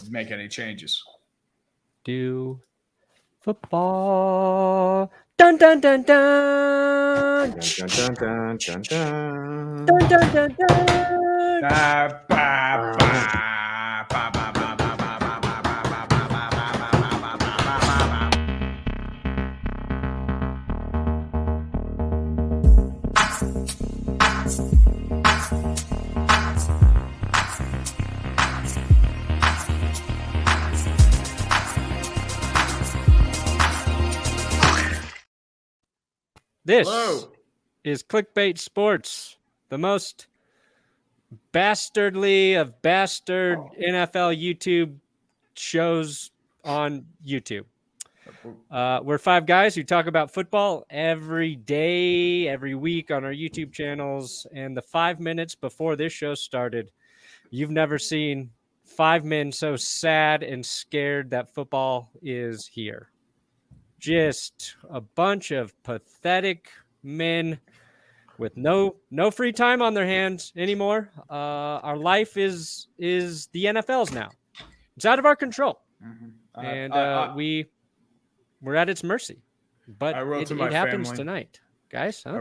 make any changes. Do football. Dun dun dun dun. Dun, dun, dun, dun, dun, Dun dun. dun dun dun. Ba, ba, ba, ba, ba, ba, ba, ba, ba, ba, ba, ba, ba, ba, ba, ba, ba, ba, ba. This Hello. is Clickbait Sports, the most bastardly of bastard NFL YouTube shows on YouTube. We're five guys who talk about football every day, every week on our YouTube channels. And the 5 minutes before this show started, you've never seen five men so sad and scared that football is here. Just a bunch of pathetic men with no free time on their hands anymore. Our life is the NFL's now. It's out of our control, and we're at its mercy. But it happens tonight, guys. Huh?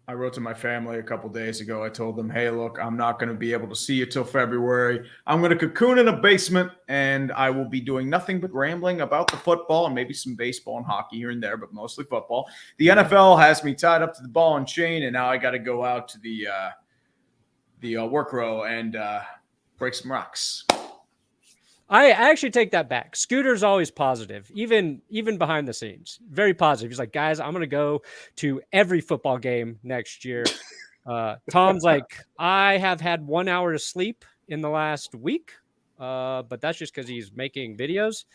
I wrote to my family a couple days ago. I told them, "Hey, look, I'm not going to be able to see you till February. I'm going to cocoon in a basement, and I will be doing nothing but rambling about the football and maybe some baseball and hockey here and there, but mostly football. The NFL has me tied up to the ball and chain, and now I got to go out to the work row and break some rocks." I actually take that back. Scooter's always positive, even behind the scenes. Very positive. He's like, guys, I'm going to go to every football game next year. Tom's like, I have had 1 hour of sleep in the last week, but that's just because he's making videos.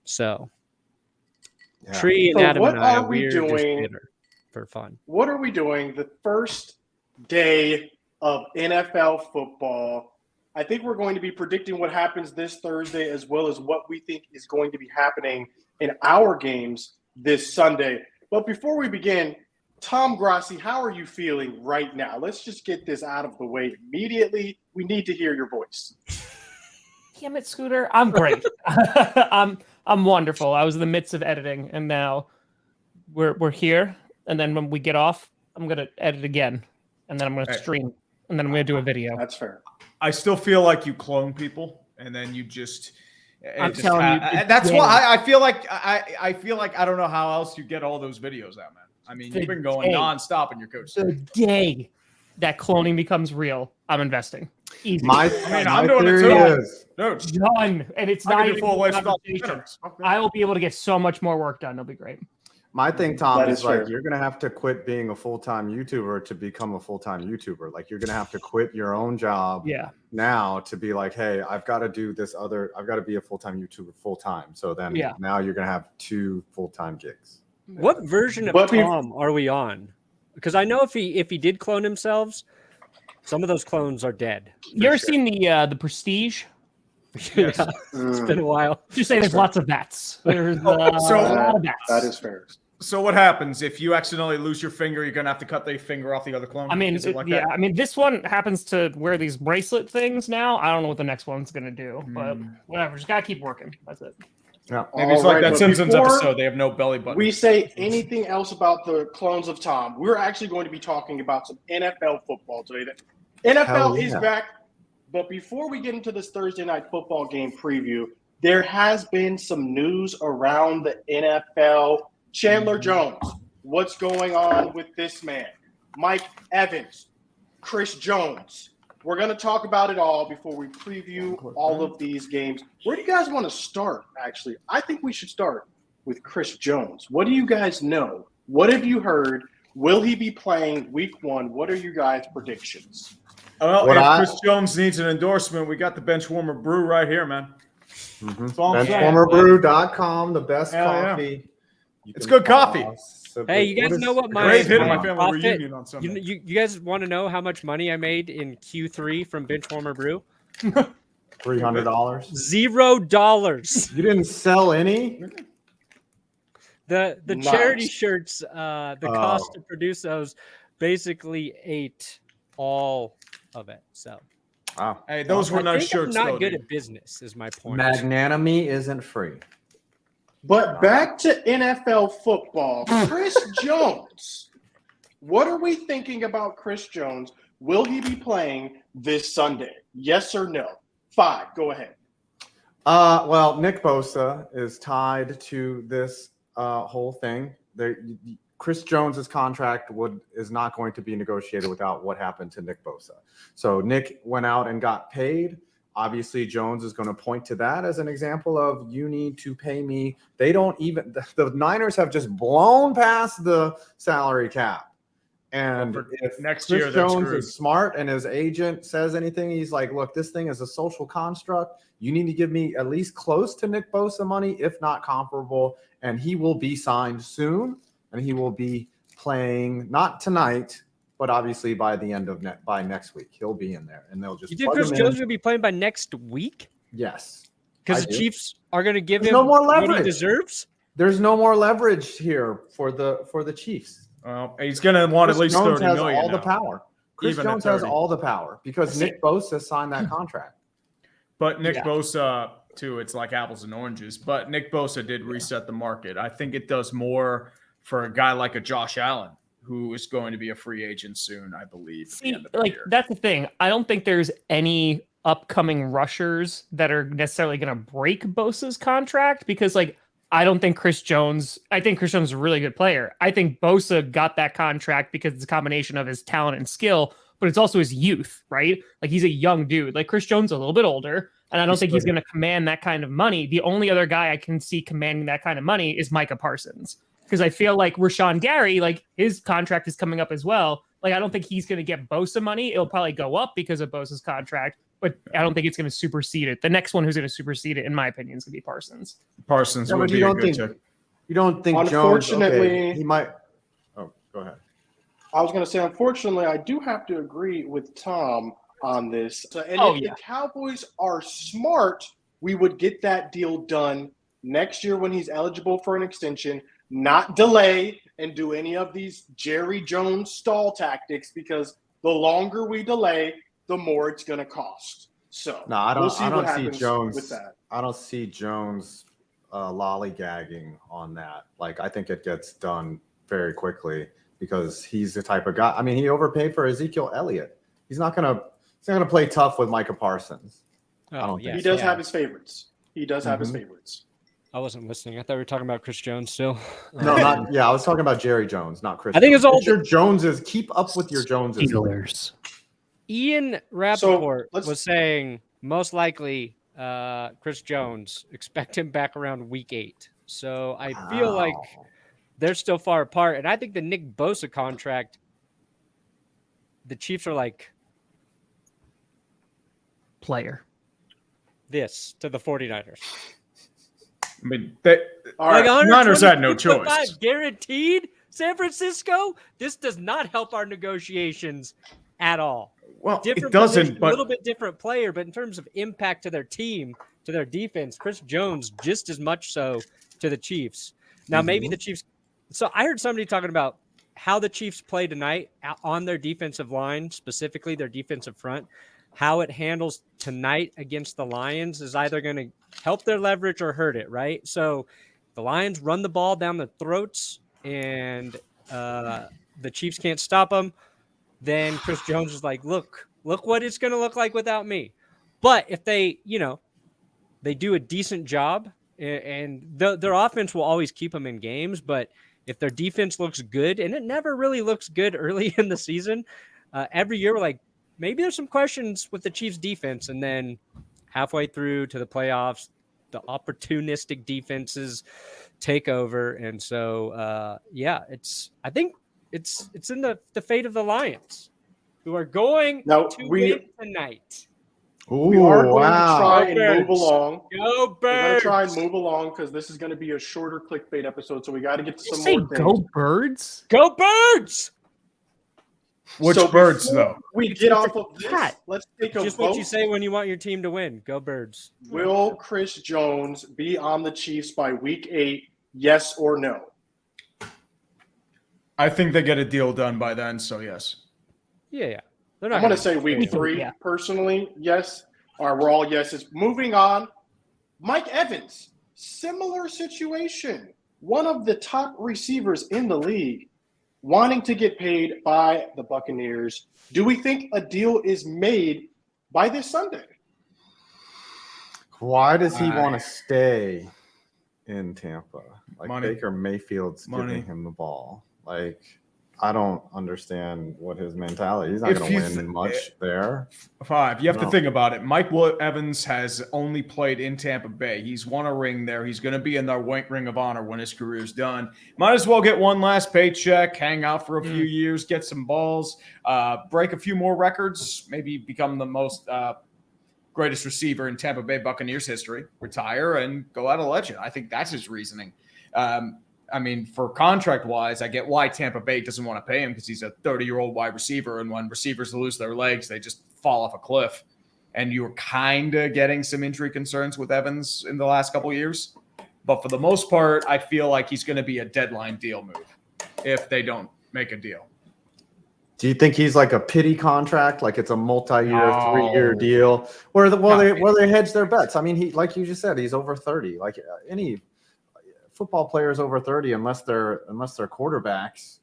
So Tree and Adam and I, we're just bitter for fun. What are we doing the first day of NFL football? I think we're going to be predicting what happens this Thursday as well as what we think is going to be happening in our games this Sunday. But before we begin, Tom Grassi, how are you feeling right now? Let's just get this out of the way immediately. We need to hear your voice. Damn it, Scooter. I'm great. I'm wonderful. I was in the midst of editing, and now we're here. And then when we get off, I'm going to edit again. And then I'm going to stream. And then I'm going to do a video. That's fair. I still feel like you clone people, and then you just. I'm telling you, that's why I feel like I don't know how else you get all those videos out, man. I mean, you've been going nonstop in your coach. The day that cloning becomes real, I'm investing. Easy. I'm doing it too. No, done, and it's not even a conversation. I will be able to get so much more work done. It'll be great. My thing, Tom, is like you're gonna have to quit being a full-time YouTuber to become a full-time YouTuber. Like you're gonna have to quit your own job now to be like, hey, I've got to do this other. I've got to be a full-time YouTuber full-time. So then now you're gonna have 2 full-time gigs. What version of Tom are we on? Because I know if he did clone himself, some of those clones are dead. You ever seen the Prestige? Yes. It's been a while. Just say there's lots of bats. There's a lot of bats. That is fair. So what happens if you accidentally lose your finger? You're gonna have to cut the finger off the other clone. I mean, I mean, this one happens to wear these bracelet things now. I don't know what the next one's gonna do, but whatever. Just gotta keep working. That's it. Yeah, maybe it's like that Simpsons episode. They have no belly button. We say anything else about the clones of Tom? We're actually going to be talking about some NFL football today. The NFL is back, but before we get into this Thursday night football game preview, there has been some news around the NFL. Chandler Jones, what's going on with this man? Mike Evans, Chris Jones. We're going to talk about it all before we preview all of these games. Where do you guys want to start, actually? I think we should start with Chris Jones. What do you guys know? What have you heard? Will he be playing week 1? What are you guys' predictions? Well, if Chris Jones needs an endorsement, we got the Benchwarmer Brew right here, man. Benchwarmerbrew.com, the best coffee. Yeah. It's good coffee. Hey, you guys know what my great hit in my family reunion on Sunday. You guys want to know how much money I made in Q3 from Benchwarmer Brew? $300. $0. You didn't sell any? The charity shirts, the cost to produce those basically ate all of it. So Wow. Hey, those were I nice think shirts. I'm not though, good dude. at business, is my point. Magnanimity isn't free. But back to NFL football, Chris Jones. What are we thinking about Chris Jones? Will he be playing this Sunday? Yes or no? 5. Go ahead. Well, Nick Bosa is tied to this whole thing. Chris Jones's contract is not going to be negotiated without what happened to Nick Bosa. So Nick went out and got paid. Obviously, Jones is going to point to that as an example of you need to pay me. They don't even the Niners have just blown past the salary cap. And if next Chris year, they're Jones screwed. is smart and his agent says anything, he's like, look, this thing is a social construct. You need to give me at least close to Nick Bosa money, if not comparable. And he will be signed soon. And he will be playing, not tonight, but obviously by the end of by next week. He'll be in there. And they'll just You think Chris Jones will be playing by next week? Yes. Because the Chiefs are going to give There's him no more what he leverage. deserves? There's no more leverage here for the Chiefs. Well, he's going to want at least Jones 30 has million all the now. power. Chris Even at Jones has 30. all the power because Nick Bosa signed that contract. But Nick Bosa, too, it's like apples and oranges. But Nick Bosa did reset the market. I think it does more for a guy like a Josh Allen, who is going to be a free agent soon, I believe. At the end of the year. That's the thing. I don't think there's any upcoming rushers that are necessarily going to break Bosa's contract because, I don't think Chris Jones. I think Chris Jones is a really good player. I think Bosa got that contract because it's a combination of his talent and skill, but it's also his youth, right? He's a young dude. Chris Jones is a little bit older, and I don't think he's going to command that kind of money. The only other guy I can see commanding that kind of money is Micah Parsons, because I feel like Rashawn Gary, his contract is coming up as well. I don't think he's going to get Bosa money. It'll probably go up because of Bosa's contract, but I don't think it's going to supersede it. The next one who's going to supersede it, in my opinion, is going to be Parsons. Parsons would be a good check. You don't think Unfortunately, Jones, he might. Oh, go ahead. I was going to say, unfortunately, I do have to agree with Tom on this. And if the Cowboys are smart, we would get that deal done next year when he's eligible for an extension, not delay and do any of these Jerry Jones stall tactics, because the longer we delay, the more it's going to cost. So no, I don't. We'll see I don't what see happens Jones. with that. I don't see Jones lollygagging on that. I think it gets done very quickly because he's the type of guy. I mean, he overpaid for Ezekiel Elliott. He's not gonna play tough with Micah Parsons. I don't think he does have his favorites. He does have his favorites. I wasn't listening. I thought we were talking about Chris Jones still. No, not I was talking about Jerry Jones, not Chris. I think it's all your Joneses. Keep up with your Joneses. Steelers. Ian Rappaport was saying most likely Chris Jones, expect him back around week 8. So I feel like they're still far apart. And I think the Nick Bosa contract, the Chiefs are like player this to the 49ers. I mean, Niners had no choice. Guaranteed, San Francisco. This does not help our negotiations at all. Well, Different it doesn't. position, But a little bit different player, but in terms of impact to their team, to their defense, Chris Jones just as much so to the Chiefs. Now, maybe the Chiefs. So I heard somebody talking about how the Chiefs play tonight on their defensive line, specifically their defensive front. How it handles tonight against the Lions is either going to help their leverage or hurt it, right? So the Lions run the ball down their throats and the Chiefs can't stop them. Then Chris Jones is like, look what it's going to look like without me. But if they, they do a decent job and their offense will always keep them in games. But if their defense looks good, and it never really looks good early in the season, every year we're like, maybe there's some questions with the Chiefs defense. And then halfway through to the playoffs, the opportunistic defenses take over. And so, I think it's in the fate of the Lions, who are going to win tonight. We are going to try and Birds. move along. Go Birds! We're going to try and move along because this is going to be a shorter clickbait episode, so we got to get to some more things. Go Birds! Go Birds! Which birds, though? We get off of this. Let's take a Just vote. what you say when you want your team to win. Go Birds. Will Chris Jones be on the Chiefs by week 8? Yes or no? I think they get a deal done by then, so yes. Yeah. I'm going to say week 3, yeah. personally. Yes. All right, we're all yeses. Moving on. Mike Evans, similar situation. One of the top receivers in the league wanting to get paid by the Buccaneers. Do we think a deal is made by this Sunday? Why does he want to stay in Tampa? Like money. Baker Mayfield's giving him the ball. Like, I don't understand what his mentality. He's not going to win much there. 5. You have to think about it. Mike Evans has only played in Tampa Bay. He's won a ring there. He's going to be in the Ring of Honor when his career's done. Might as well get one last paycheck, hang out for a few years, get some balls, break a few more records, maybe become the most greatest receiver in Tampa Bay Buccaneers history, retire, and go out a legend. I think that's his reasoning. I mean, for contract-wise, I get why Tampa Bay doesn't want to pay him because he's a 30-year-old wide receiver, and when receivers lose their legs, they just fall off a cliff. And you're kind of getting some injury concerns with Evans in the last couple of years. But for the most part, I feel like he's going to be a deadline deal move if they don't make a deal. Do you think he's like a pity contract, like it's a multi-year, 3-year deal, where they hedge their bets? I mean, he, like you just said, he's over 30. Like any football players over 30, unless they're quarterbacks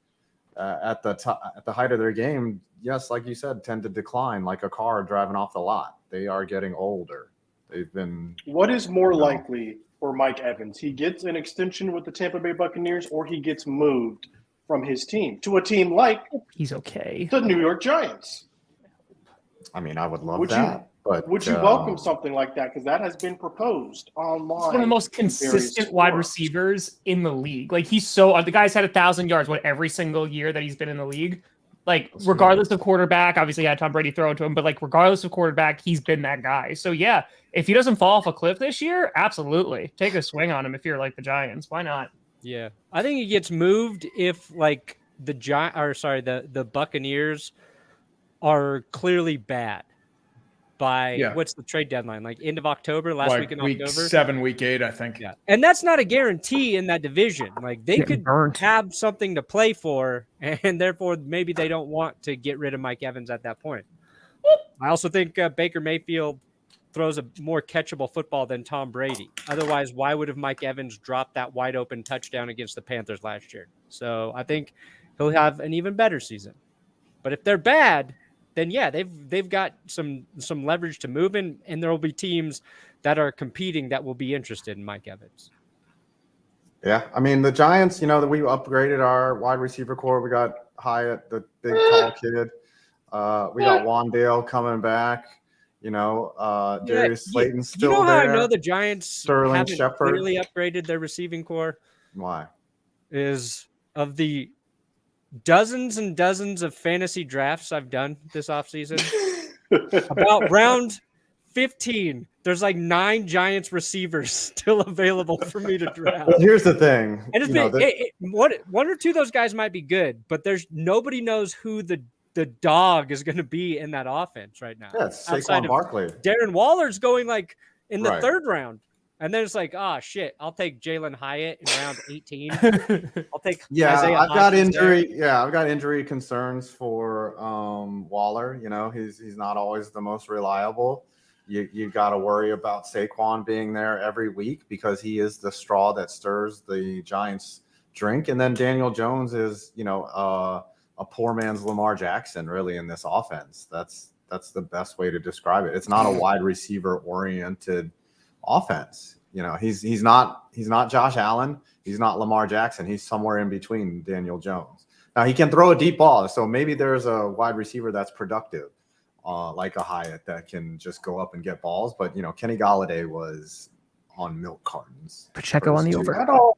at the height of their game, yes, like you said, tend to decline like a car driving off the lot. They are getting older. They've been. What is more likely for Mike Evans? He gets an extension with the Tampa Bay Buccaneers, or he gets moved from his team to a team like he's okay, the New York Giants. I mean, I would love that. But would you welcome something like that? Because that has been proposed online. He's one of the most consistent wide receivers in the league. Like the guy's had 1,000 yards every single year that he's been in the league. Like regardless of quarterback, obviously he had Tom Brady throw it to him, but like regardless of quarterback, he's been that guy. So yeah, if he doesn't fall off a cliff this year, absolutely take a swing on him. If you're like the Giants, why not? Yeah, I think he gets moved if like the Buccaneers are clearly bad. What's the trade deadline? Like end of October, last week in October? Week 7, week 8, I think. Yeah. And that's not a guarantee in that division. Like they could have something to play for, and therefore maybe they don't want to get rid of Mike Evans at that point. I also think Baker Mayfield throws a more catchable football than Tom Brady. Otherwise, why would have Mike Evans dropped that wide open touchdown against the Panthers last year? So I think he'll have an even better season. But if they're bad, then yeah, they've got some leverage to move in, and there will be teams that are competing that will be interested in Mike Evans. Yeah, I mean the Giants, we upgraded our wide receiver core. We got Hyatt, the big tall kid. We got Wandale coming back. Darius Slayton's still there. You know how I know the Giants Sterling haven't Shepard really upgraded their receiving core? Why? Is of the dozens and dozens of fantasy drafts I've done this offseason, about round 15, there's like 9 Giants receivers still available for me to draft. Well, here's the thing. And one or two of those guys might be good, but there's nobody knows who the dog is going to be in that offense right now. Yeah, it's Saquon Barkley. Darren Waller's going like in the 3rd round. And then it's like, shit, I'll take Jalen Hyatt in round 18. I'll take Isaiah I've got injury. there. Yeah, I've got injury concerns for Waller. He's not always the most reliable. You got to worry about Saquon being there every week because he is the straw that stirs the Giants' drink. And then Daniel Jones is, a poor man's Lamar Jackson, really, in this offense. That's the best way to describe it. It's not a wide receiver oriented offense. He's not Josh Allen. He's not Lamar Jackson. He's somewhere in between Daniel Jones. Now he can throw a deep ball. So maybe there's a wide receiver that's productive, like a Hyatt that can just go up and get balls. But Kenny Golladay was on milk cartons. Pacheco on the over.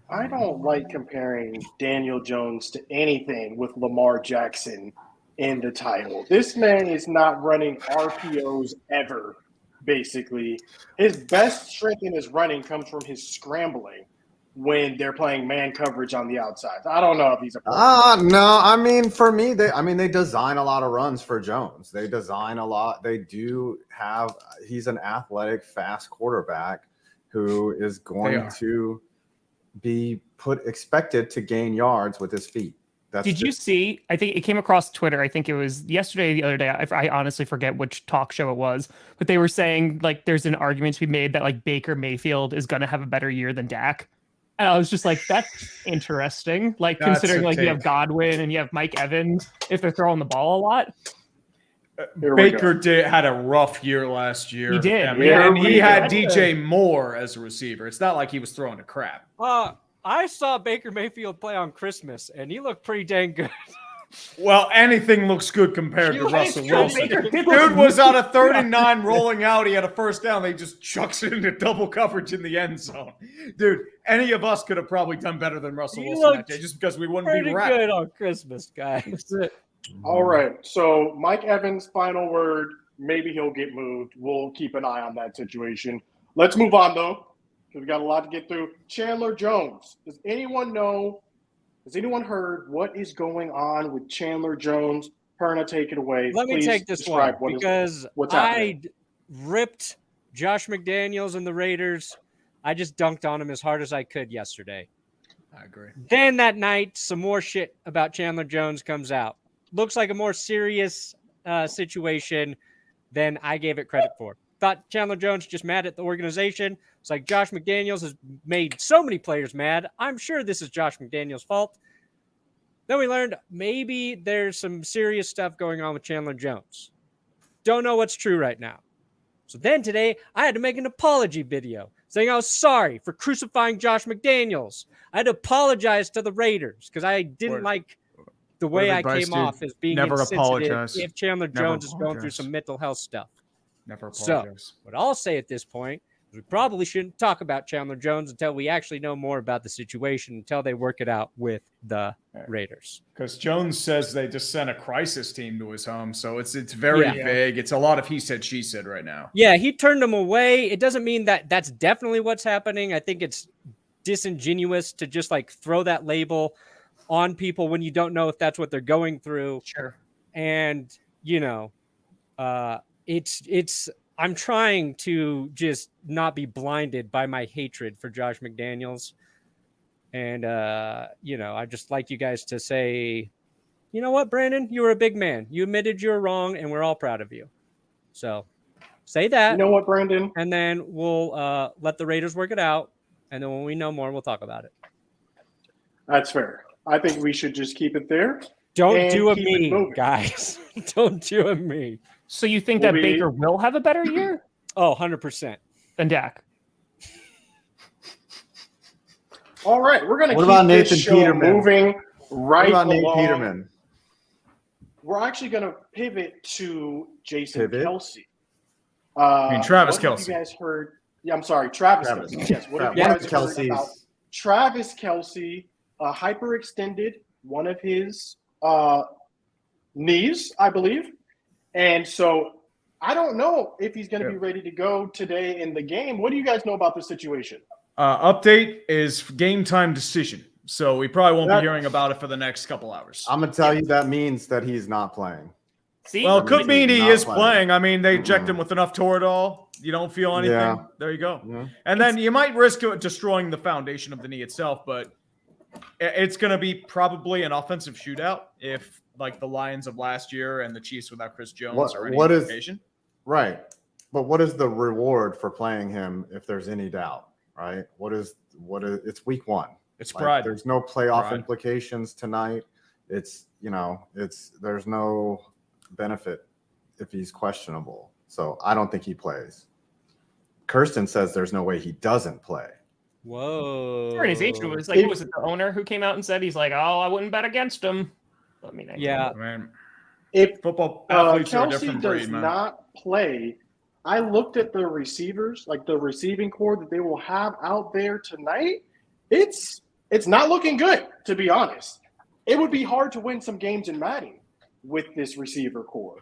I don't like comparing Daniel Jones to anything with Lamar Jackson in the title. This man is not running RPOs ever, basically. His best strength in his running comes from his scrambling when they're playing man coverage on the outside. I don't know if he's a no, I mean, for me, they design a lot of runs for Jones. They design a lot. They do have – he's an athletic, fast quarterback who is going to – be expected to gain yards with his feet. Did you see? I think it came across Twitter. I think it was yesterday, the other day. I honestly forget which talk show it was, but they were saying like there's an argument to be made that like Baker Mayfield is going to have a better year than Dak. And I was just like, that's interesting. Like considering like you have Godwin and you have Mike Evans if they're throwing the ball a lot. Baker had a rough year last year. He did. And he had DJ Moore as a receiver. It's not like he was throwing a crap. I saw Baker Mayfield play on Christmas, and he looked pretty dang good. Well, anything looks good compared to Russell Wilson. Dude was on a 3rd and 9 rolling out. He had a first down. They just chucks it into double coverage in the end zone. Dude, any of us could have probably done better than Russell Wilson that day just because we wouldn't be wrapped. Pretty good on Christmas, guys. That's it. All right. So Mike Evans' final word. Maybe he'll get moved. We'll keep an eye on that situation. Let's move on, though, because we got a lot to get through. Chandler Jones. Does anyone know? Has anyone heard what is going on with Chandler Jones? Perna, take it away. Let me take this one because I ripped Josh McDaniels and the Raiders. I just dunked on him as hard as I could yesterday. I agree. Then that night, some more shit about Chandler Jones comes out. Looks like a more serious situation than I gave it credit for. Thought Chandler Jones just mad at the organization. It's like Josh McDaniels has made so many players mad. I'm sure this is Josh McDaniels' fault. Then we learned maybe there's some serious stuff going on with Chandler Jones. Don't know what's true right now. So then today, I had to make an apology video saying I was sorry for crucifying Josh McDaniels. I had to apologize to the Raiders because I didn't like the way I came off as being insensitive if Chandler Jones is going through some mental health stuff. Never apologize. So what I'll say at this point is we probably shouldn't talk about Chandler Jones until we actually know more about the situation, until they work it out with the Raiders. Because Jones says they just sent a crisis team to his home, so it's very vague. It's a lot of he said, she said right now. Yeah, he turned them away. It doesn't mean that that's definitely what's happening. I think it's disingenuous to just like throw that label on people when you don't know if that's what they're going through. Sure. And, you know, I'm trying to just not be blinded by my hatred for Josh McDaniels. And, you know, I'd just like you guys to say, you know what, Brandon, you were a big man. You admitted you were wrong, and we're all proud of you. So say that. You know what, Brandon? And then we'll let the Raiders work it out. And then when we know more, we'll talk about it. That's fair. I think we should just keep it there. Don't do a me, guys. Don't do a me. So you think that Baker will have a better year? Oh, 100%. Than Dak. All right, we're going to keep this show moving right along. Nate Peterman? We're actually going to pivot to Jason Kelsey. I mean, Travis Kelsey. You guys heard? Yeah, I'm sorry, Travis Kelsey. Yes, what have you guys heard about Travis Kelsey? Hyperextended one of his knees, I believe. And so I don't know if he's going to be ready to go today in the game. What do you guys know about the situation? Update is game time decision. So we probably won't be hearing about it for the next couple hours. I'm going to tell you that means that he's not playing. See? Well, it could mean he is playing. I mean, they inject him with enough Toradol. You don't feel anything. Yeah. There you go. Yeah. And then you might risk destroying the foundation of the knee itself, but it's going to be probably an offensive shootout if, like, the Lions of last year and the Chiefs without Chris Jones are any indication. Right. But what is the reward for playing him if there's any doubt, right? It's week 1. It's pride. There's no playoff implications tonight. There's no benefit if he's questionable. So I don't think he plays. Kirsten says there's no way he doesn't play. Whoa. Organization was like, was it the owner who came out and said he's like, oh, I wouldn't bet against him? I mean, man. If football Kelsey does not play, I looked at the receivers, like the receiving core that they will have out there tonight. It's not looking good, to be honest. It would be hard to win some games in Madden with this receiver core.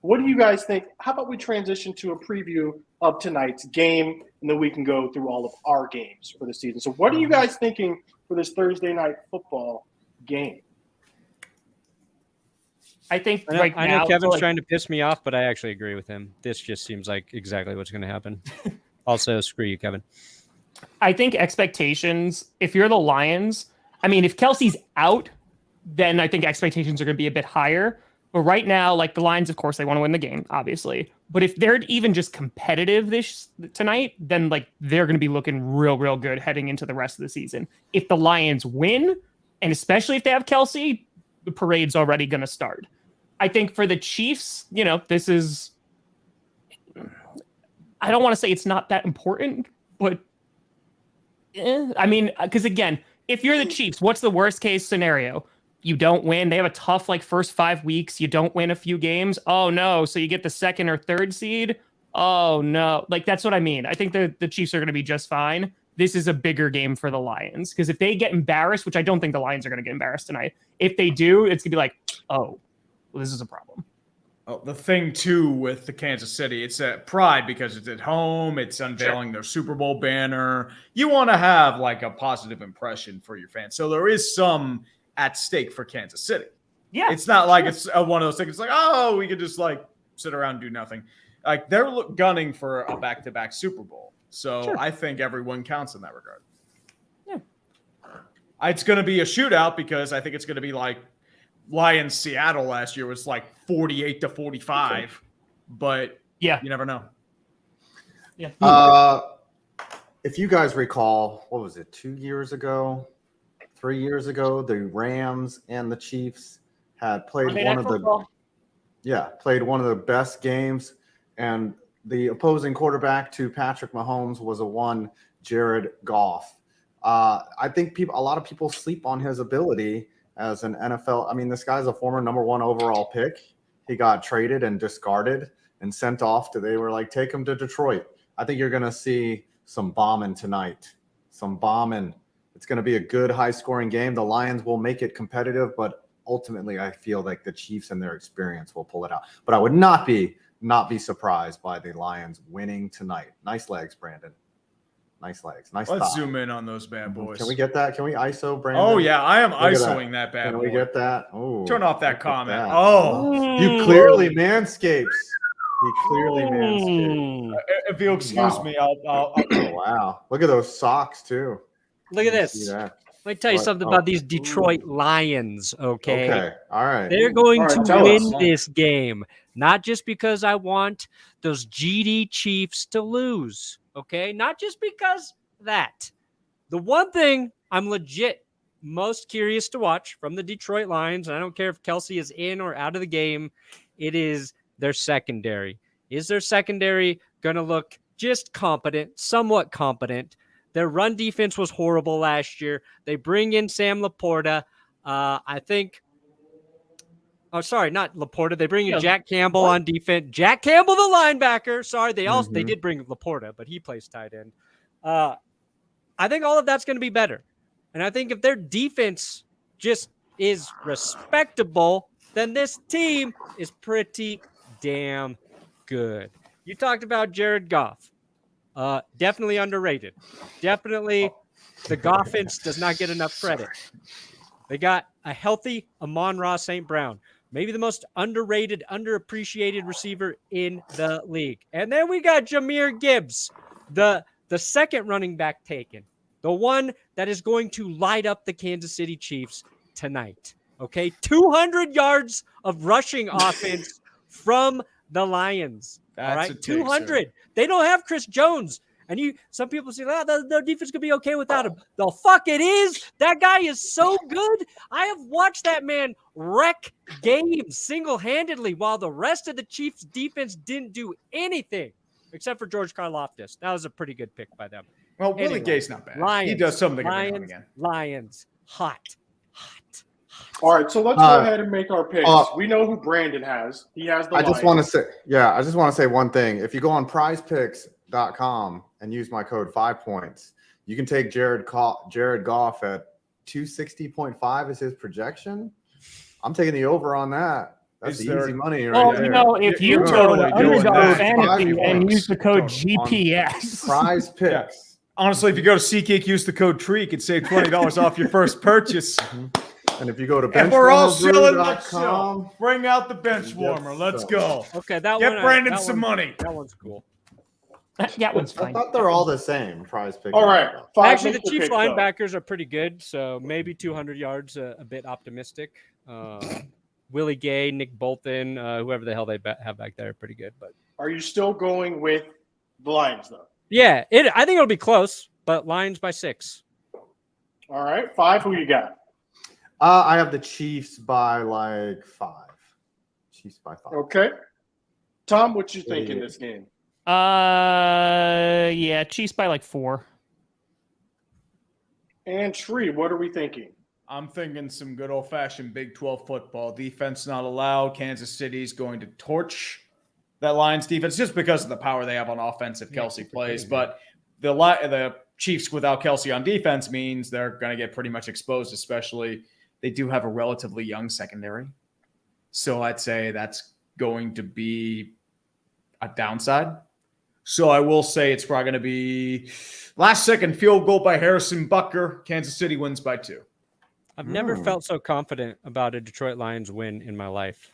What do you guys think? How about we transition to a preview of tonight's game, and then we can go through all of our games for the season. So what are you guys thinking for this Thursday night football game? I think I know Kevin's trying to piss me off, but I actually agree with him. This just seems like exactly what's going to happen. Also, screw you, Kevin. I think expectations, if you're the Lions, I mean, if Kelsey's out, then I think expectations are going to be a bit higher. But right now, like the Lions, of course, they want to win the game, obviously. But if they're even just competitive tonight, then like they're going to be looking real, real good heading into the rest of the season. If the Lions win, and especially if they have Kelsey, the parade's already going to start. I think for the Chiefs, this is, I don't want to say it's not that important, but I mean, because again, if you're the Chiefs, what's the worst case scenario? You don't win. They have a tough first 5 weeks. You don't win a few games. Oh no. So you get the 2nd or 3rd seed. Oh no. That's what I mean. I think the Chiefs are going to be just fine. This is a bigger game for the Lions because if they get embarrassed, which I don't think the Lions are going to get embarrassed tonight. If they do, it's going to be oh, well, this is a problem. Oh, the thing too with the Kansas City, it's pride because it's at home. It's unveiling their Super Bowl banner. You want to have a positive impression for your fans. So there is some at stake for Kansas City. Yeah, it's not like it's one of those things. It's oh, we could just sit around and do nothing. They're gunning for a back-to-back Super Bowl. So I think everyone counts in that regard. Yeah, it's going to be a shootout because I think it's going to be Lions Seattle last year was 48-45, but you never know. Yeah. If you guys recall, what was it, 2 years ago? 3 years ago, the Rams and the Chiefs had played one of the best games, and the opposing quarterback to Patrick Mahomes was Jared Goff. I think a lot of people sleep on his ability as an NFL. I mean, this guy's a former number 1 overall pick. He got traded and discarded and sent off they were take him to Detroit. I think you're going to see some bombing tonight. Some bombing. It's going to be a good, high-scoring game. The Lions will make it competitive, but ultimately, I feel like the Chiefs and their experience will pull it out. But I would not be surprised by the Lions winning tonight. Nice legs, Brandon. Nice legs. Nice. Let's thigh. zoom in on those bad boys. Can we get that? Can we ISO, Brandon? Oh yeah, I am ISOing that bad boy. Can we get that? Oh, turn off that comment. That. Oh, you clearly manscapes. He clearly manscaped. If you'll excuse me, I'll Oh, wow. Look at those socks, too. Look at this. Let me tell you something about these Detroit Lions, okay? Okay, all right. They're going to win this game, not just because I want those GD Chiefs to lose, okay? Not just because of that. The one thing I'm legit most curious to watch from the Detroit Lions, and I don't care if Kelsey is in or out of the game, it is their secondary. Is their secondary going to look just competent, somewhat competent? Their run defense was horrible last year. They bring in Sam Laporta. I think – oh, sorry, not Laporta. They bring in Jack Campbell on defense. Jack Campbell, the linebacker. Sorry, they did bring Laporta, but he plays tight end. I think all of that's going to be better. And I think if their defense just is respectable, then this team is pretty damn good. You talked about Jared Goff. Definitely underrated. Definitely the Goffins does not get enough credit. They got a healthy Amon-Ra St. Brown, maybe the most underrated, underappreciated receiver in the league. And then we got Jahmyr Gibbs, the second running back taken, the one that is going to light up the Kansas City Chiefs tonight. Okay, 200 yards of rushing offense from the Lions. That's all right, 200. They don't have Chris Jones. And some people say, their defense could be okay without him. The fuck it is. That guy is so good. I have watched that man wreck games single-handedly while the rest of the Chiefs defense didn't do anything except for George Karlaftis. That was a pretty good pick by them. Well, Willie Gay's not bad. Lions, he does something every now and again. Lions, hot. All right, so let's go ahead and make our picks. We know who Brandon has. He has the I just want to say one thing. If you go on prizepicks.com and use my code 5 points, you can take Jared Goff at 260.5 is his projection. I'm taking the over on that. That's easy money right there. If you go to Underdog Fantasy and use the code GPS. Prize Picks. Yeah. Honestly, if you go to SeatGeek, use the code TREE, you can save $20 off your first purchase. And if you go to benchwarmer.com, bring out the bench warmer. Let's go. Okay, get Brandon some money. That one's cool. That one's I fine. thought they're all the same. Prize pick. All right. Actually, the Make your Chiefs pick, though. linebackers are pretty good, so maybe 200 yards, a bit optimistic. Willie Gay, Nick Bolton, whoever the hell they have back there, pretty good. But Are you still going with the Lions, though? yeah, I think it'll be close, but Lions by 6. All right. 5, who you got? I have the Chiefs by like 5. Chiefs by 5. Okay. Tom, what you think in this game? Yeah, Chiefs by like 4. And Tree, what are we thinking? I'm thinking some good old-fashioned Big 12 football. Defense not allowed. Kansas City's going to torch that Lions defense just because of the power they have on offense if Kelsey plays. But the Chiefs without Kelsey on defense means they're going to get pretty much exposed, especially they do have a relatively young secondary. So I'd say that's going to be a downside. So I will say it's probably going to be last-second field goal by Harrison Butker. Kansas City wins by 2. I've never felt so confident about a Detroit Lions win in my life.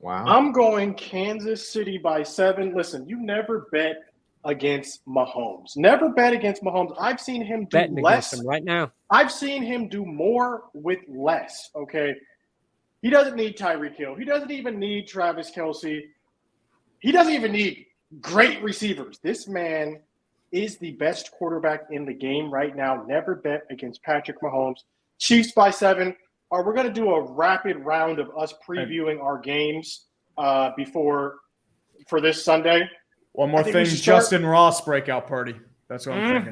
Wow. I'm going Kansas City by 7. Listen, you never bet against Mahomes. Never bet against Mahomes. I've seen him do Betting less. against him right now. I've seen him do more with less, okay? He doesn't need Tyreek Hill. He doesn't even need Travis Kelce. He doesn't even need great receivers. This man is the best quarterback in the game right now. Never bet against Patrick Mahomes. Chiefs by 7. We're going to do a rapid round of us previewing our games for this Sunday. One more thing, Justin Ross breakout party. That's what I'm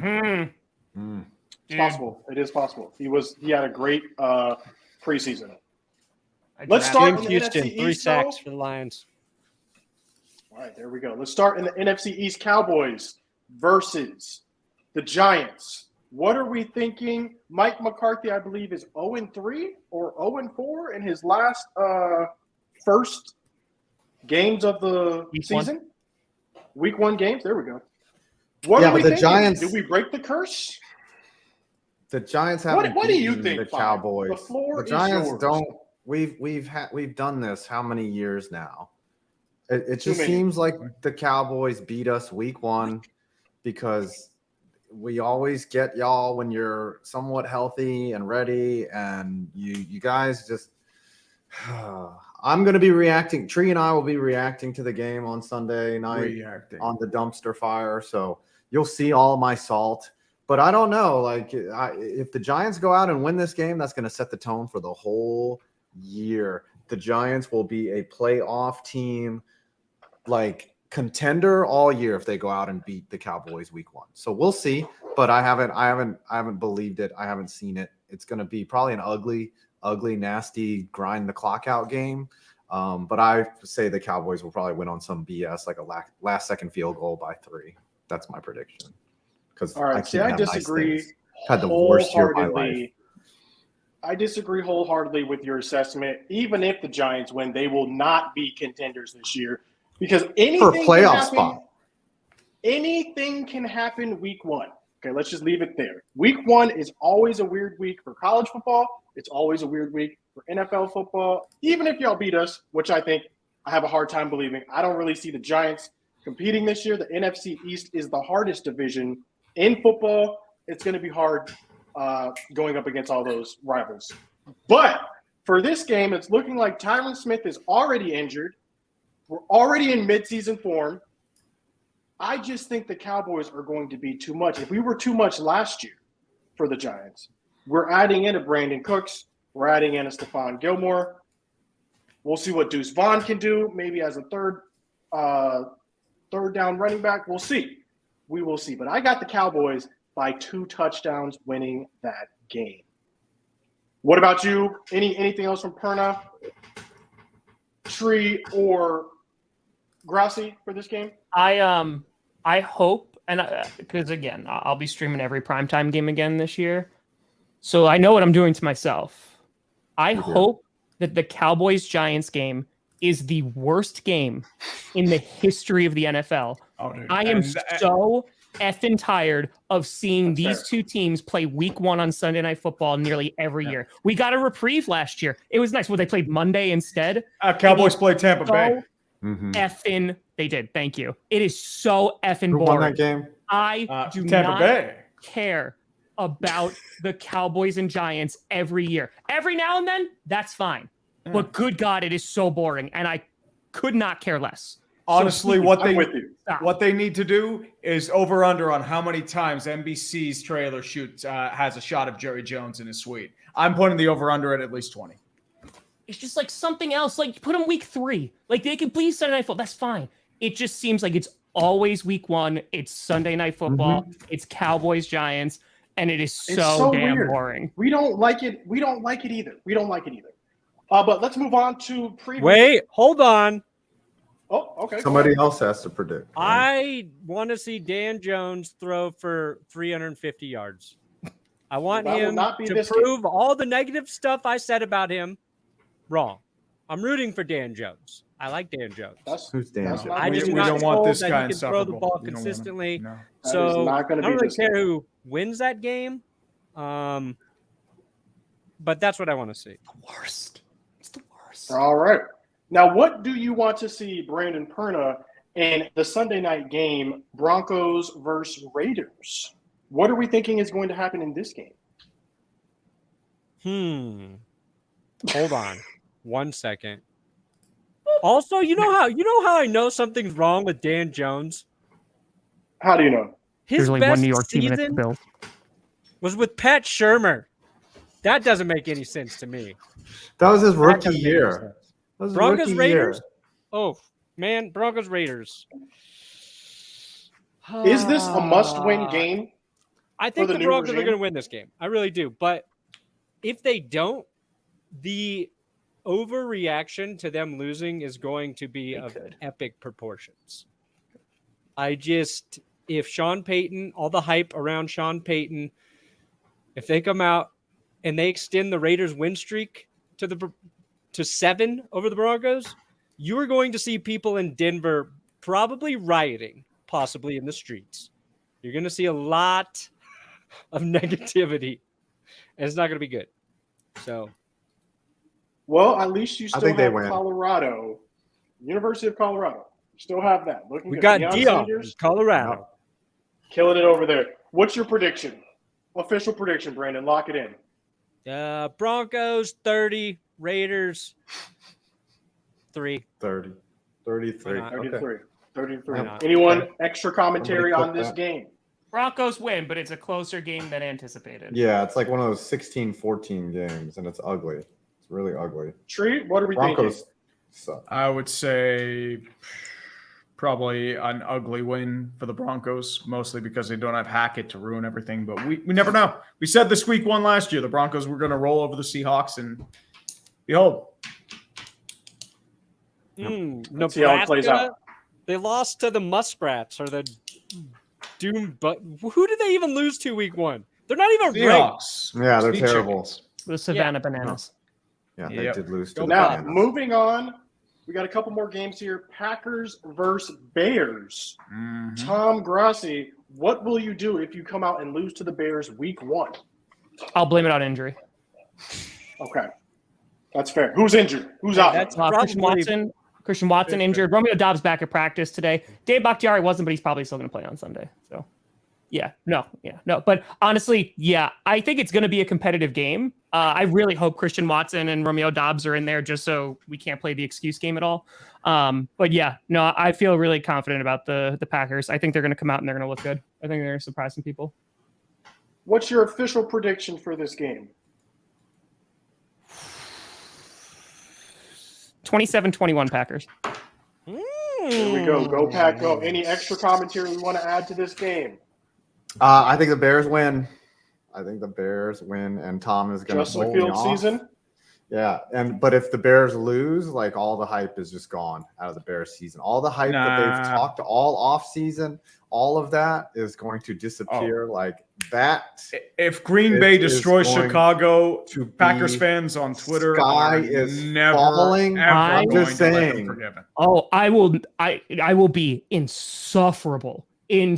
thinking. It's possible. It is possible. He had a great preseason. Let's start in the Houston, NFC 3 East, sacks though. for the Lions. All right, there we go. Let's start in the NFC East. Cowboys versus the Giants. What are we thinking? Mike McCarthy, I believe, is 0-3 or 0-4 in his last first games of the season. Week 1 games. There we go. What are we thinking? Giants. Do we break the curse? The Giants haven't. What do you beaten think, the Fire? Cowboys? The floor The Giants is yours. don't. We've done this how many years now? It Too just many. seems like the Cowboys beat us week 1 because we always get y'all when you're somewhat healthy and ready, and you guys just. I'm going to be reacting. Tree and I will be reacting to the game on Sunday night on the dumpster fire. So you'll see all my salt. But I don't know. Like, if the Giants go out and win this game, that's going to set the tone for the whole year. The Giants will be a playoff team, like contender all year if they go out and beat the Cowboys week 1. So we'll see. But I haven't believed it. I haven't seen it. It's going to be probably an ugly, nasty, grind the clock out game. But I say the Cowboys will probably win on some BS, like a last-second field goal by 3. That's my prediction. Because all right, I disagree. Nice had the worst year of my life. I disagree wholeheartedly with your assessment. Even if the Giants win, they will not be contenders this year because anything can happen week 1. Okay, let's just leave it there. Week 1 is always a weird week for college football. It's always a weird week for NFL football. Even if y'all beat us, which I think I have a hard time believing, I don't really see the Giants competing this year. The NFC East is the hardest division in football. It's going to be hard going up against all those rivals. But for this game, it's looking like Tyron Smith is already injured. We're already in midseason form. I just think the Cowboys are going to be too much. If we were too much last year for the Giants, we're adding in a Brandon Cooks. We're adding in a Stephon Gilmore. We'll see what Deuce Vaughn can do, maybe as a third down running back. We'll see. We will see. But I got the Cowboys by 2 touchdowns winning that game. What about you? Anything else from Perna, Tree, or Grassi for this game? I hope, and because again, I'll be streaming every primetime game again this year, so I know what I'm doing to myself. I hope that the Cowboys-Giants game is the worst game in the history of the NFL. Oh, dude. I am so effing tired of seeing these two teams play week 1 on Sunday Night Football nearly every year. We got a reprieve last year. It was nice. Well, they played Monday instead. Cowboys played Tampa Bay. Effing, they did. Thank you. It is so effing boring. Who won that game? I do Tampa not Bay. care about the Cowboys and Giants every year. Every now and then, that's fine. But good God, it is so boring, and I could not care less. Honestly, so please, what they need to do is over under on how many times NBC's trailer shoots has a shot of Jerry Jones in his suite. I'm putting the over under at least 20. It's just like something else. Like put them week 3. Like they can please Sunday Night Football. That's fine. It just seems like it's always week 1. It's Sunday Night Football. It's Cowboys Giants, and it is so damn weird. Boring. We don't like it. We don't like it either. But let's move on to preview. Wait, hold on. Oh, okay. Somebody else has to predict. Right? I want to see Dan Jones throw for 350 yards. I want him to prove all the negative stuff I said about him wrong. I'm rooting for Dan Jones. I like Dan Jones. Who's Dan Jones? I just don't want this guy to throw the ball consistently. So I don't really care who wins that game. But that's what I want to see. The worst. It's the worst. All right. Now, what do you want to see, Brandon Perna, in the Sunday night game, Broncos versus Raiders? What are we thinking is going to happen in this game? Hold on 1 second. Also, you know how I know something's wrong with Dan Jones? How do you know? His only best one New York team season was with Pat Shurmur. That doesn't make any sense to me. That was his rookie year. Broncos Raiders? Oh, man, Broncos Raiders. Is this a must-win game? I think the Broncos are going to win this game. I really do. But if they don't, the overreaction to them losing is going to be of epic proportions. If Sean Payton, all the hype around Sean Payton, if they come out and they extend the Raiders win streak to 7 over the Broncos, you are going to see people in Denver probably rioting, possibly in the streets. You're going to see a lot of negativity, and it's not going to be good. So, well, at least you still have Colorado, University of Colorado. You still have that. We got Dion, Colorado, killing it over there. What's your prediction? Official prediction, Brandon. Lock it in. Broncos 30, Raiders 3. 30. 33. 33. 33. Anyone extra commentary on this game? Broncos win, but it's a closer game than anticipated. Yeah, it's like one of those 16-14 games, and it's ugly. It's really ugly. Tree, what are we Broncos thinking? Suck. I would say probably an ugly win for the Broncos, mostly because they don't have Hackett to ruin everything. But we never know. We said this week 1 last year, the Broncos were going to roll over the Seahawks, and behold. Let's see how it plays out. They lost to the Muskrats or the Doom. But who did they even lose to week 1? They're not even ranked. Yeah, they're terrible. The Savannah Bananas. Yeah, they did lose to the Now, Bananas. moving on, we got a couple more games here. Packers versus Bears. Tom Grassi, what will you do if you come out and lose to the Bears week 1? I'll blame it on injury. Okay. That's fair. Who's injured? Who's out? Christian Watson injured. Romeo Doubs back at practice today. Dave Bakhtiari wasn't, but he's probably still going to play on Sunday. So, no. But honestly, I think it's going to be a competitive game. I really hope Christian Watson and Romeo Doubs are in there just so we can't play the excuse game at all. But I feel really confident about the Packers. I think they're going to come out and they're going to look good. I think they're going to surprise some people. What's your official prediction for this game? 27-21 Packers. Here we go. Go Pack, go. Any extra commentary we want to add to this game? I think the Bears win. And Tom is going to Justin Fields season. Yeah, but if the Bears lose, like all the hype is just gone out of the Bears season. All the hype that they've talked all off season, all of that is going to disappear like that. If Green Bay destroys Chicago, Packers fans on Twitter sky is never falling. I'm just saying. I will be insufferable in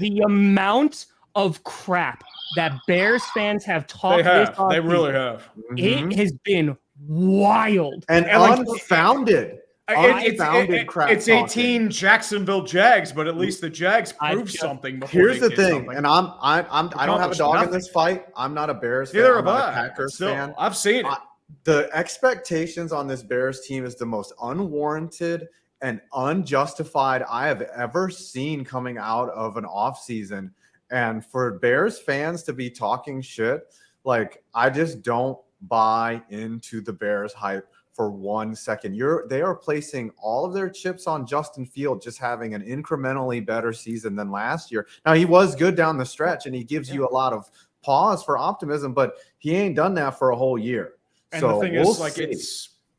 the amount of crap that Bears fans have talked. They really have. It has been wild and unfounded. It's 18 Jacksonville Jags, but at least the Jags proved something. Here's the thing, and I don't have a dog in this fight. I'm not a Bears fan. I'm not a Packers fan. I've seen it. The expectations on this Bears team is the most unwarranted and unjustified I have ever seen coming out of an offseason. And for Bears fans to be talking shit, like, I just don't buy into the Bears hype for 1 second. They are placing all of their chips on Justin Fields just having an incrementally better season than last year. Now, he was good down the stretch, and he gives you a lot of pause for optimisum, but he ain't done that for a whole year. And so the thing is, like,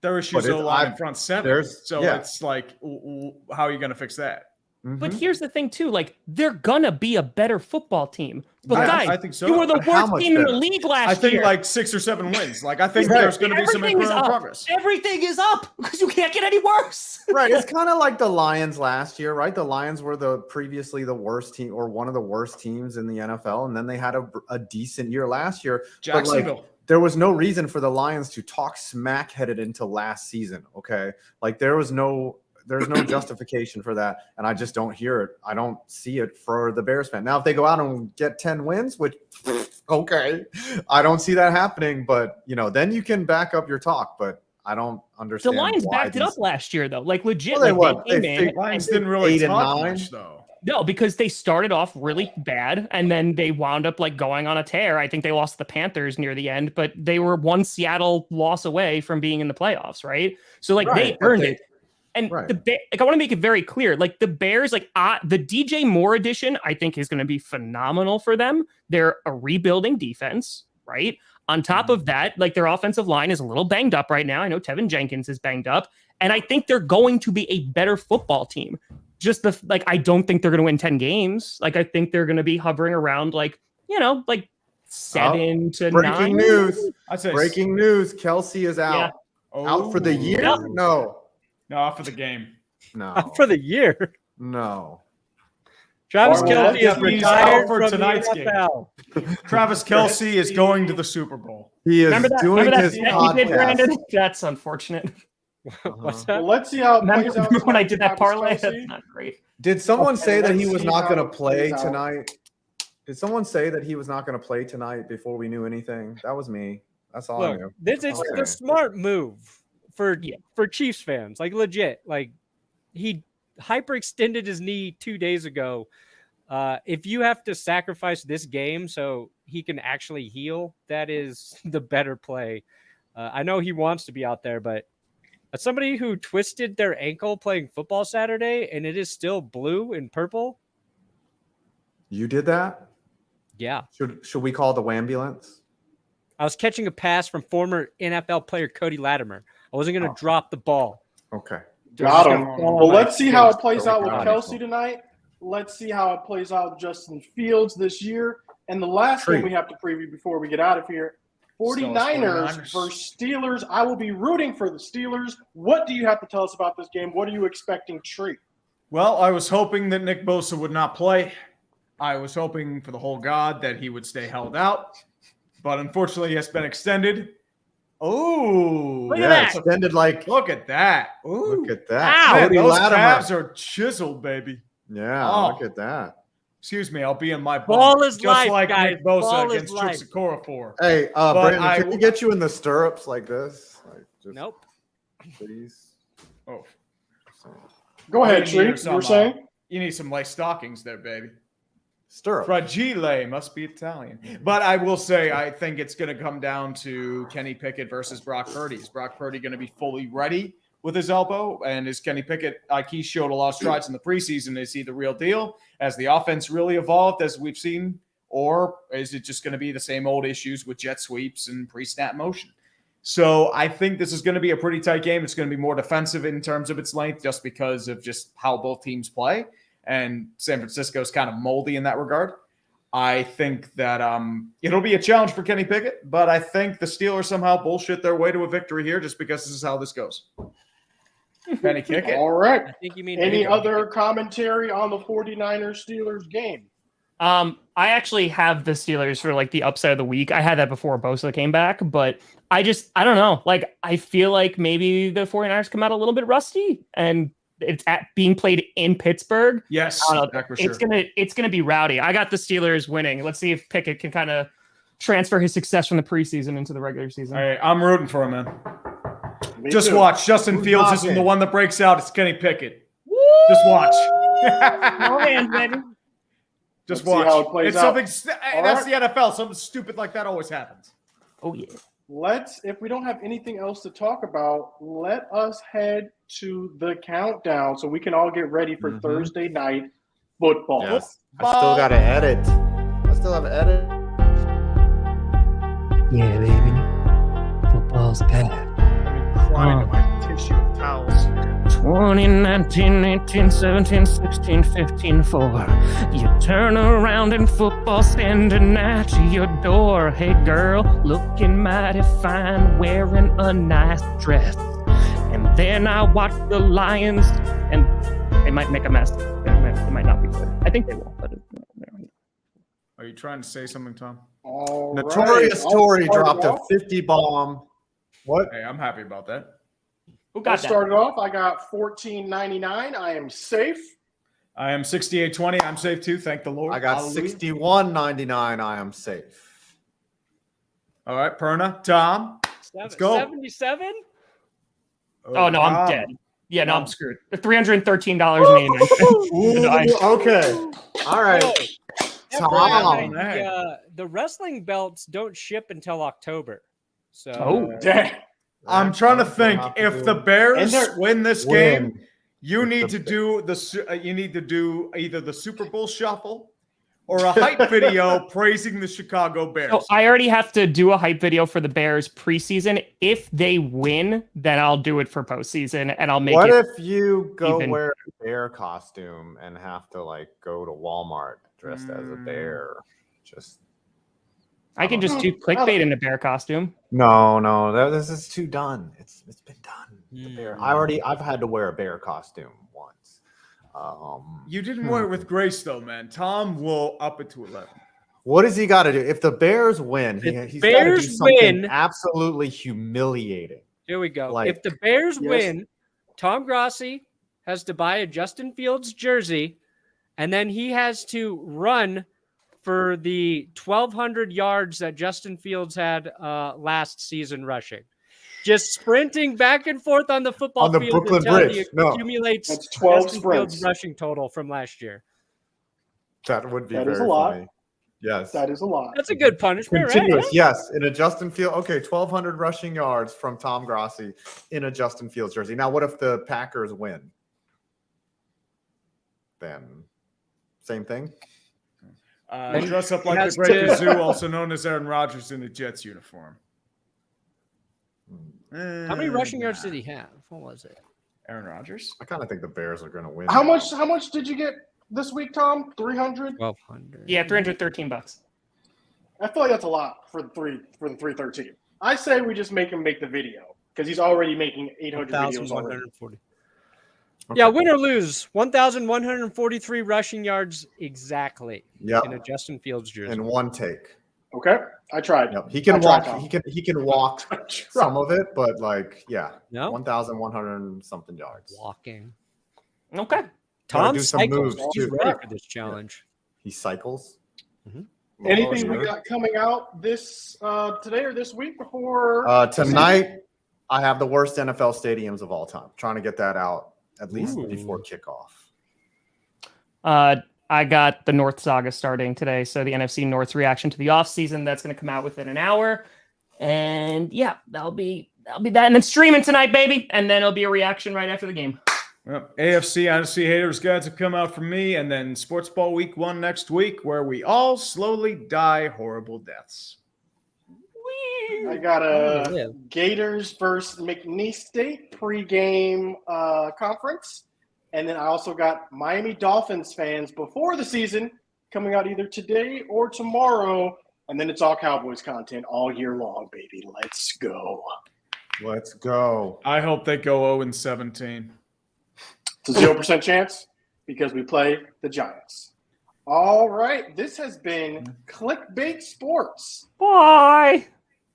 their issues are in front seven. It's like, how are you going to fix that? But here's the thing, too. Like, they're going to be a better football team. But, guys, I think so. you were the worst team in the league last year. I think like 6 or 7 wins. Like, I think there's going to be some incremental progress. Everything is up because you can't get any worse. Right. It's kind of like the Lions last year, right? The Lions were previously the worst team, or one of the worst teams in the NFL. And then they had a decent year last year. Jacksonville. But, like, there was no reason for the Lions to talk smack headed into last season. Okay. Like, there's no justification for that. And I just don't hear it. I don't see it for the Bears fan. Now, if they go out and get 10 wins, which, okay, I don't see that happening. But, then you can back up your talk. But I don't understand. The Lions backed it up last year, though. Like, legit. Well, Lions didn't really talk much, though. No, because they started off really bad, and then they wound up like going on a tear. I think they lost the Panthers near the end, but they were one Seattle loss away from being in the playoffs, right? So like they earned it. And I want to make it very clear, like the Bears, the DJ Moore edition, I think is going to be phenomenal for them. They're a rebuilding defense, right? On top of that, like their offensive line is a little banged up right now. I know Tevin Jenkins is banged up, and I think they're going to be a better football team. I don't think they're going to win 10 games. Like, I think they're going to be hovering around 7 to 9. Breaking news. Breaking news. Kelsey is out. Yeah. Out for the year? Yep. No, out for the game. No. Out for the year. No. Travis Kelce is retired for tonight's game. Travis Kelce is going to the Super Bowl. He is doing his podcast. He did, Brandon? That's unfortunate. What's that? Well, let's see how it plays out. When I did that parlay, that's not great. Did someone say that he was not going to play tonight? Did someone say that he was not going to play tonight before we knew anything? That was me. That's all I knew. It's the smart move for Chiefs fans. Like, legit. Like, he hyperextended his knee 2 days ago. If you have to sacrifice this game so he can actually heal, that is the better play. I know he wants to be out there, but as somebody who twisted their ankle playing football Saturday and it is still blue and purple. You did that? Yeah. Should we call the ambulance? I was catching a pass from former NFL player Cody Latimer. I wasn't going to drop the ball. Okay. Got him. Well, let's see how it plays out with Kelsey tonight. Let's see how it plays out with Justin Fields this year. And the last thing we have to preview before we get out of here, 49ers versus Steelers. I will be rooting for the Steelers. What do you have to tell us about this game? What are you expecting, Tree? Well, I was hoping that Nick Bosa would not play. I was hoping for the whole God that he would stay held out. But unfortunately, he has been extended. Oh, look at that. Extended look at that. Ooh. Look at that. Man, those calves are chiseled, baby. Yeah, look at that. Excuse me, I'll be in my ball is just life, like guys. Nick Bosa Ball against Chukwuka for. Hey, Brandon, can we get you in the stirrups like this? Nope. Please. Oh. Go ahead, Tree. You were saying? You need some lace stockings there, baby. Stirrup. Fragile must be Italian. But I will say, I think it's going to come down to Kenny Pickett versus Brock Purdy. Is Brock Purdy going to be fully ready with his elbow? And is Kenny Pickett, like he showed a lot of strides in the preseason, is he the real deal? Has the offense really evolved as we've seen? Or is it just going to be the same old issues with jet sweeps and pre-snap motion? So I think this is going to be a pretty tight game. It's going to be more defensive in terms of its length just because of just how both teams play. And San Francisco is kind of moldy in that regard. I think that it'll be a challenge for Kenny Pickett, but I think the Steelers somehow bullshit their way to a victory here just because this is how this goes. Kenny kick it. All right. I think you mean any other commentary on the 49ers-Steelers game? I actually have the Steelers for like the upside of the week. I had that before Bosa came back, but I don't know. Like, I feel like maybe the 49ers come out a little bit rusty, and it's being played in Pittsburgh. Yes, I don't know. It's gonna be rowdy. I got the Steelers winning. Let's see if Pickett can kind of transfer his success from the preseason into the regular season. All right, I'm rooting for him, man. Me Just too. watch. Justin Fields isn't the one that breaks out. It's Kenny Pickett. Just watch. No hands, baby. Just Let's see watch. how it plays It's out. something. That's the NFL. Something stupid like that always happens. Oh yeah. If we don't have anything else to talk about, let us head to the countdown so we can all get ready for Thursday night football. Yes. I still got to edit. I still have to edit. Yeah, baby. Football's back. I'm crying into my tissue of towels. 2019, 18, 17, 16, 15, 4. You turn around and football standing at your door. Hey girl, looking mighty fine, wearing a nice dress. And then I watch the Lions, and they might make a mess. It might not be good. I think they will, but Are you trying to say something, Tom? All Notorious right. Tory I'll start dropped it a off. 50 bomb. What? Hey, I'm happy about that. who I got that? started off. I got $14.99. I am safe. I am 68.20. I'm safe too. Thank the Lord. I got Hallelujah. $61.99. I am safe. All right, Perna, Tom. Let's go. 77? Oh no, I'm Tom. dead. Yeah, no, I'm screwed. $313.89. Ooh, okay. All right. Tom. The wrestling belts don't ship until October. So Oh. Dang. I'm trying to think. If the Bears And win this game, you need to do either the Super Bowl shuffle or a hype video praising the Chicago Bears. So I already have to do a hype video for the Bears preseason. If they win, then I'll do it for postseason, and I'll make What it. if you go even- wear a bear costume and have to like go to Walmart dressed as a bear? Just I can just do clickbait in a bear costume. no, this is too done. It's been done. The bear. I've had to wear a bear costume once. You didn't wear it with grace, though, man. Tom will up it to 11. What does he got to do if the Bears win? He's got to do Bears something win. absolutely humiliating. here we go. Like- If the Bears Yes. win, Tom Grossi has to buy a Justin Fields jersey, and then he has to run for the 1,200 yards that Justin Fields had last season rushing. Just sprinting back and forth on the football On the field Brooklyn until Bridge. he No. accumulates That's 12 Justin sprints. Fields' rushing total from last year. That would be That very is a lot. funny. Yes. That is a lot. That's a good punishment, right? Continuous, yes, in a Justin Field. Okay, 1,200 rushing yards from Tom Grossi in a Justin Fields jersey. Now, what if the Packers win? Then, same thing. Dress up like has the Great to- Kazoo, also known as Aaron Rodgers in the Jets uniform. How many rushing yards did he have? What was it? Aaron Rodgers? I kind of think the Bears are going to win. How much did you get this week, Tom? 300? 1,200. Yeah, $313. I feel like that's a lot for the 313. I say we just make him make the video because he's already making 800 videos already. 1,140. Okay. Yeah, win or lose, 1,143 rushing yards exactly Yep. in a Justin Fields jersey. In one take. Okay, I tried. Yep. He can I tried, walk. Tom. He can walk I tried. some of it, but like, yeah, No? 1,100 something yards. Walking. Okay. Tom do some cycles. moves, He's too. ready for this challenge. He cycles. Mhm. Anything we got coming out this today or this week before Tonight? I have the worst NFL stadiums of all time. Trying to get that out at least before kickoff. I got the North Saga starting today. So the NFC North's reaction to the offseason, that's going to come out within an hour. And yeah, that'll be that. And then streaming tonight, baby. And then it'll be a reaction right after the game. Well, AFC NFC Haters Guides have come out from me, and then Sports Ball Week 1 next week, where we all slowly die horrible deaths. I got a Gators versus McNeese State pregame conference. And then I also got Miami Dolphins fans before the season coming out either today or tomorrow. And then it's all Cowboys content all year long, baby. Let's go. Let's go. I hope they go 0-17. It's a 0% chance because we play the Giants. All right. This has been Clickbait Sports. Bye.